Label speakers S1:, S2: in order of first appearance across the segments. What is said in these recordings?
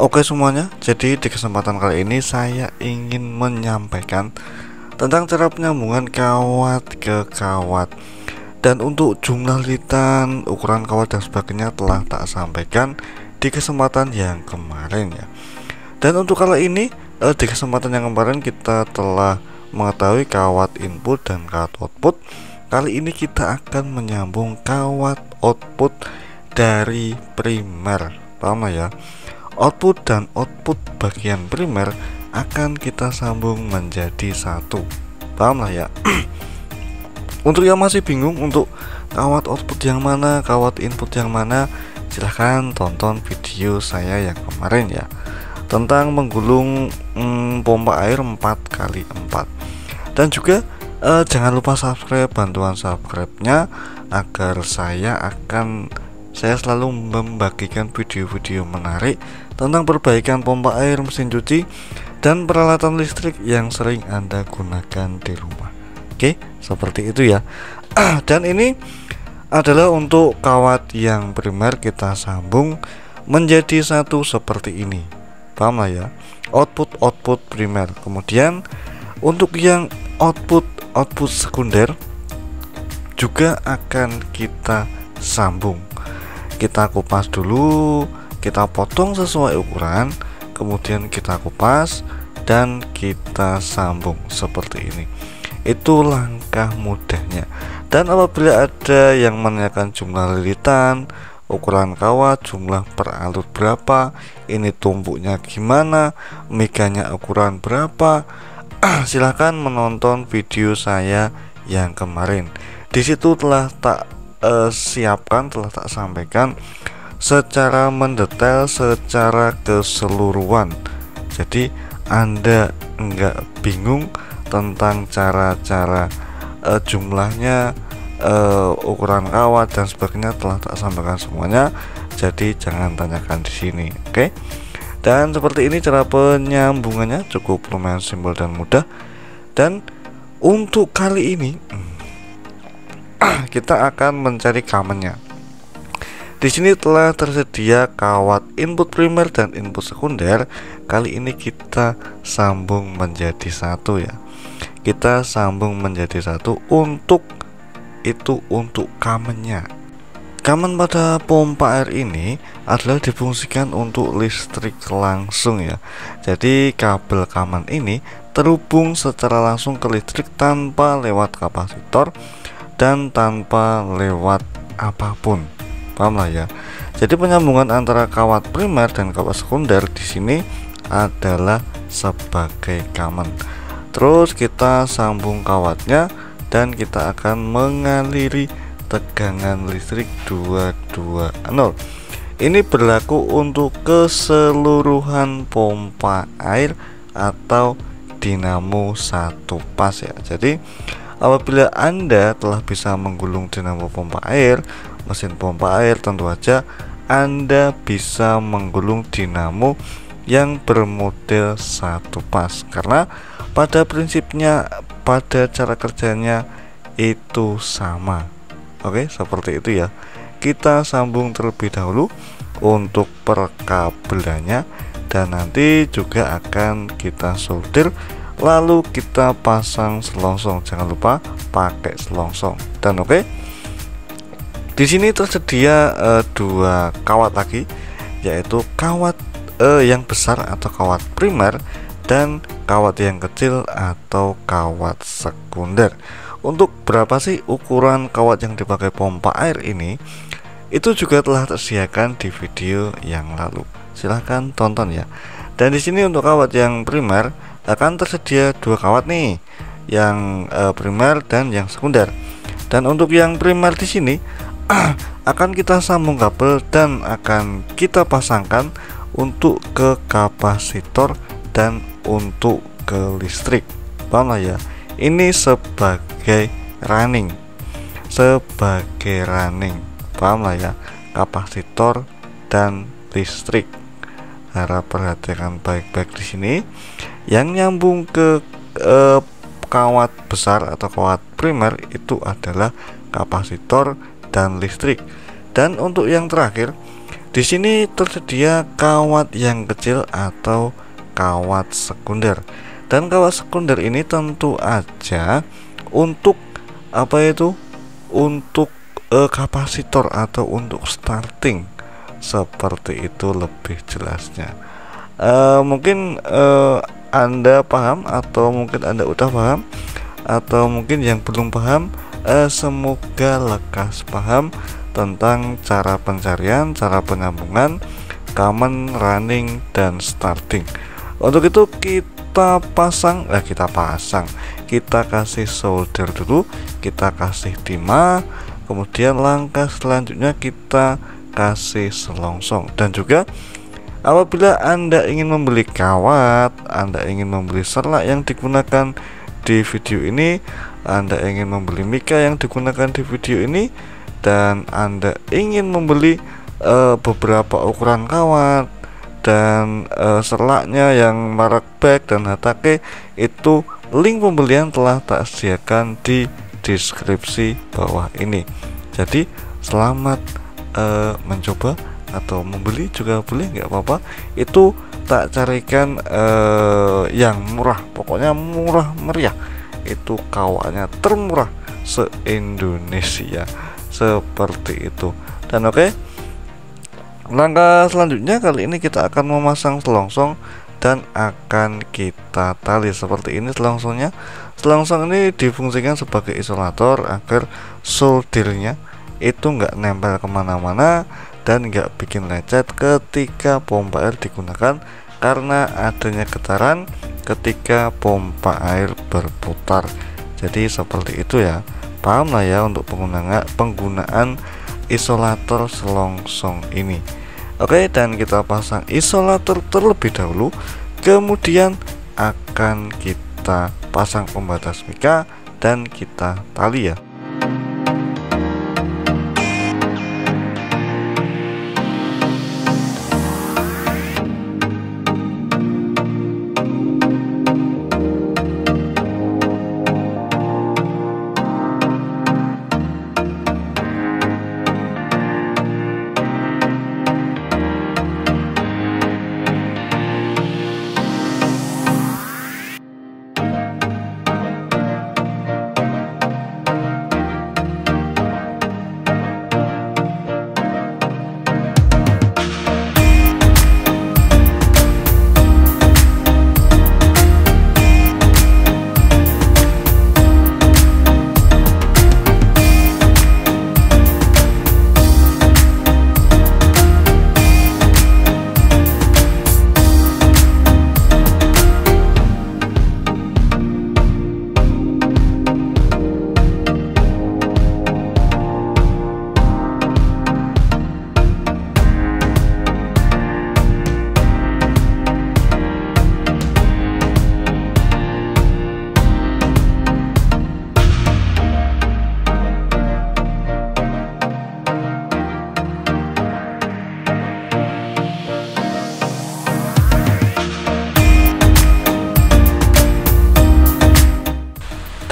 S1: Oke semuanya, jadi di kesempatan kali ini saya ingin menyampaikan tentang cara penyambungan kawat ke kawat. Dan untuk jumlah lilitan, ukuran kawat dan sebagainya telah tak sampaikan di kesempatan yang kemarin ya. Dan untuk kali ini di kesempatan yang kemarin kita telah mengetahui kawat input dan kawat output. Kali ini kita akan menyambung kawat output dari primer. Paham ya? Output dan output bagian primer akan kita sambung menjadi satu. Paham lah ya? Untuk yang masih bingung untuk kawat output yang mana, kawat input yang mana, silahkan tonton video saya yang kemarin ya, tentang menggulung pompa air 4x4. Dan juga jangan lupa subscribe, bantuan subscribe-nya agar saya selalu membagikan video-video menarik tentang perbaikan pompa air, mesin cuci, dan peralatan listrik yang sering Anda gunakan di rumah. Oke, seperti itu ya. Dan ini adalah untuk kawat yang primer kita sambung menjadi satu seperti ini. Paham lah ya? Output primer. Kemudian untuk yang output sekunder juga akan kita sambung. Kita kupas dulu, kita potong sesuai ukuran, kemudian kita kupas dan kita sambung seperti ini. Itu langkah mudahnya. Dan apabila ada yang menanyakan jumlah lilitan, ukuran kawat, jumlah peralut berapa, ini tumpuknya gimana, meganya ukuran berapa, silahkan menonton video saya yang kemarin. Di situ telah tak telah tak sampaikan secara mendetail, secara keseluruhan. Jadi Anda enggak bingung tentang cara-cara jumlahnya, ukuran kawat dan sebagainya, telah tak sampaikan semuanya. Jadi jangan tanyakan di sini, oke? Dan seperti ini cara penyambungannya, cukup lumayan simpel dan mudah. Dan untuk kali ini kita akan mencari kamennya. Di sini telah tersedia kawat input primer dan input sekunder. Kali ini kita sambung menjadi satu ya. Kita sambung menjadi satu untuk kamennya. Kamen pada pompa air ini adalah difungsikan untuk listrik langsung ya. Jadi kabel kamen ini terhubung secara langsung ke listrik tanpa lewat kapasitor dan tanpa lewat apapun. Paham lah ya. Jadi penyambungan antara kawat primer dan kawat sekunder di sini adalah sebagai kamen. Terus kita sambung kawatnya dan kita akan mengaliri tegangan listrik 220. Ini berlaku untuk keseluruhan pompa air atau dinamo satu pas ya. Jadi apabila Anda telah bisa menggulung dinamo pompa air, mesin pompa air, tentu saja Anda bisa menggulung dinamo yang bermodel satu pas, karena pada prinsipnya, pada cara kerjanya itu sama. Oke, seperti itu ya. Kita sambung terlebih dahulu untuk perkabelannya, dan nanti juga akan kita solder, lalu kita pasang selongsong. Jangan lupa pakai selongsong. Dan oke, di sini tersedia dua kawat lagi, yaitu kawat yang besar atau kawat primer dan kawat yang kecil atau kawat sekunder. Untuk berapa sih ukuran kawat yang dipakai pompa air ini? Itu juga telah tersediakan di video yang lalu. Silahkan tonton ya. Dan di sini untuk kawat yang primer akan tersedia dua kawat nih, yang primer dan yang sekunder. Dan untuk yang primer di sini akan kita sambung kabel dan akan kita pasangkan untuk ke kapasitor dan untuk ke listrik. Paham lah ya? Ini sebagai running. Paham lah ya? Kapasitor dan listrik. Harap perhatikan baik-baik di sini. Yang nyambung ke kawat besar atau kawat primer itu adalah kapasitor dan listrik. Dan untuk yang terakhir, di sini tersedia kawat yang kecil atau kawat sekunder. Dan kawat sekunder ini tentu aja untuk apa itu? Untuk kapasitor atau untuk starting. Seperti itu lebih jelasnya. Mungkin Anda paham, atau mungkin Anda udah paham, atau mungkin yang belum paham, semoga lekas paham tentang cara pencarian, cara penyambungan, common, running, dan starting. Untuk itu kita kasih solder dulu, kita kasih timah, kemudian langkah selanjutnya kita kasih selongsong. Dan juga apabila Anda ingin membeli kawat, Anda ingin membeli selang yang digunakan di video ini, Anda ingin membeli mika yang digunakan di video ini, dan Anda ingin membeli beberapa ukuran kawat dan selaknya yang merek Beck dan Hatake, itu link pembelian telah tak sediakan di deskripsi bawah ini. Jadi selamat mencoba, atau membeli juga boleh, nggak apa-apa. Itu tak carikan yang murah, pokoknya murah meriah. Itu kawatnya termurah se-Indonesia, seperti itu. Dan oke, langkah selanjutnya kali ini kita akan memasang selongsong dan akan kita tali seperti ini selongsongnya. Selongsong ini difungsikan sebagai isolator agar soldernya itu nggak nempel kemana-mana dan nggak bikin lecet ketika pompa air digunakan, karena adanya getaran ketika pompa air berputar. Jadi seperti itu ya, paham lah ya untuk penggunaan isolator selongsong ini. Oke, dan kita pasang isolator terlebih dahulu, kemudian akan kita pasang pembatas mika dan kita tali ya.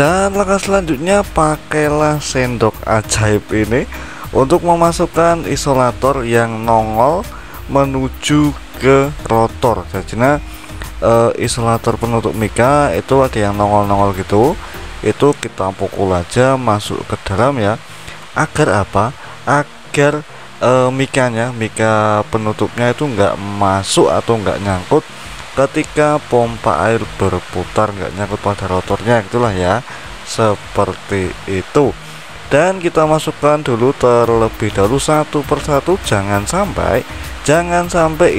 S1: Dan langkah selanjutnya, pakailah sendok ajaib ini untuk memasukkan isolator yang nongol menuju ke rotor. Jadi isolator penutup mika itu ada yang nongol-nongol gitu, itu kita pukul aja masuk ke dalam ya. Agar apa? Agar mika penutupnya itu nggak masuk atau nggak nyangkut ketika pompa air berputar, nggak nyangkut pada rotornya, itulah ya, seperti itu. Dan kita masukkan dulu terlebih dahulu satu persatu, jangan sampai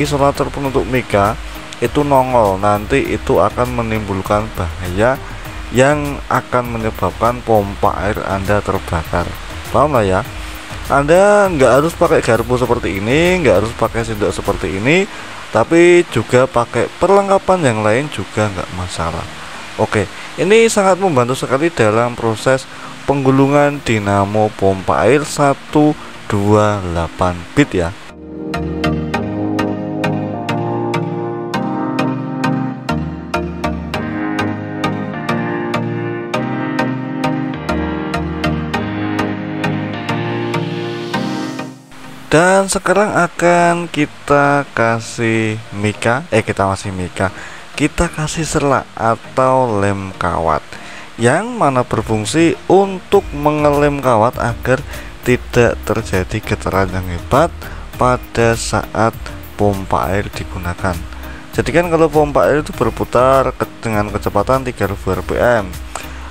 S1: isolator penutup mika itu nongol, nanti itu akan menimbulkan bahaya yang akan menyebabkan pompa air Anda terbakar. Paham lah ya? Anda nggak harus pakai garpu seperti ini, nggak harus pakai sendok seperti ini, tapi juga pakai perlengkapan yang lain juga nggak masalah. Oke, ini sangat membantu sekali dalam proses penggulungan dinamo pompa air 128 bit ya. Dan sekarang akan kita kasih mika, kita kasih selak atau lem kawat yang mana berfungsi untuk mengelem kawat agar tidak terjadi getaran yang hebat pada saat pompa air digunakan. Jadi kan kalau pompa air itu berputar dengan kecepatan 3000 rpm,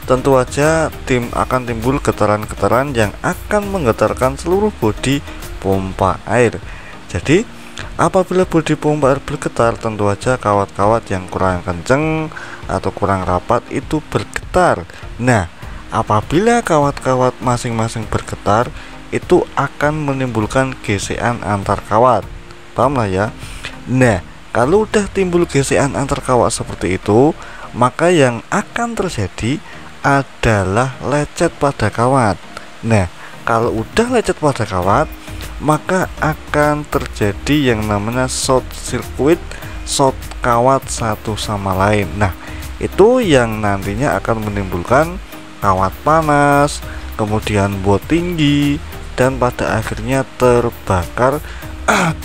S1: tentu saja akan timbul getaran-getaran yang akan menggetarkan seluruh bodi pompa air. Jadi apabila bodi pompa air bergetar, tentu saja kawat-kawat yang kurang kenceng atau kurang rapat itu bergetar. Nah, apabila kawat-kawat masing-masing bergetar, itu akan menimbulkan gesekan antar kawat. Paham lah ya? Nah, kalau udah timbul gesekan antar kawat seperti itu, maka yang akan terjadi adalah lecet pada kawat. Nah, kalau udah lecet pada kawat, maka akan terjadi yang namanya short circuit, short kawat satu sama lain. Nah, itu yang nantinya akan menimbulkan kawat panas, kemudian bot tinggi, dan pada akhirnya terbakar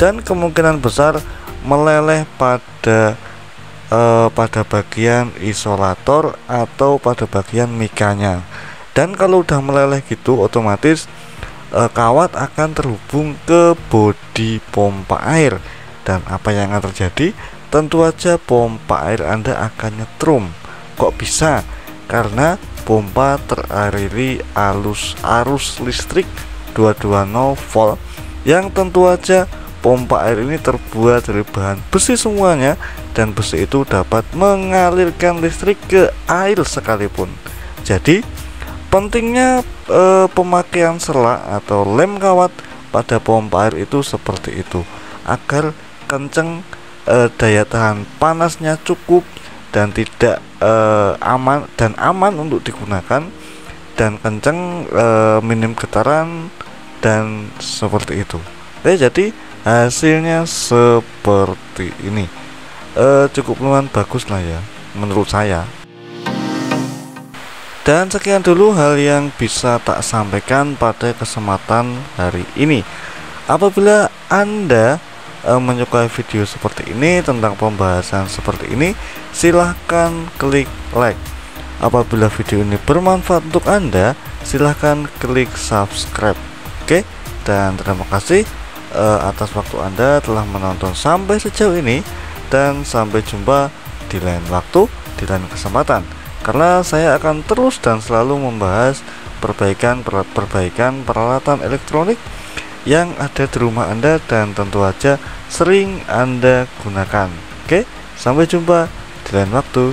S1: dan kemungkinan besar meleleh pada bagian isolator atau pada bagian mikanya. Dan kalau udah meleleh gitu, otomatis kawat akan terhubung ke bodi pompa air. Dan apa yang akan terjadi? Tentu aja pompa air Anda akan nyetrum. Kok bisa? Karena pompa teraliri arus listrik 220 volt, yang tentu aja pompa air ini terbuat dari bahan besi semuanya, dan besi itu dapat mengalirkan listrik ke air sekalipun. Jadi pentingnya pemakaian selak atau lem kawat pada pompa air itu seperti itu, agar kenceng, daya tahan panasnya cukup, dan tidak aman untuk digunakan, dan kenceng, minim getaran, dan seperti itu. Jadi hasilnya seperti ini, cukup lumayan bagus lah ya menurut saya. Dan sekian dulu hal yang bisa tak sampaikan pada kesempatan hari ini. Apabila Anda menyukai video seperti ini, tentang pembahasan seperti ini, silahkan klik like. Apabila video ini bermanfaat untuk Anda, silahkan klik subscribe. Oke, dan terima kasih atas waktu Anda telah menonton sampai sejauh ini, dan sampai jumpa di lain waktu, di lain kesempatan, karena saya akan terus dan selalu membahas perbaikan peralatan elektronik yang ada di rumah Anda dan tentu saja sering Anda gunakan. Oke, sampai jumpa di lain waktu.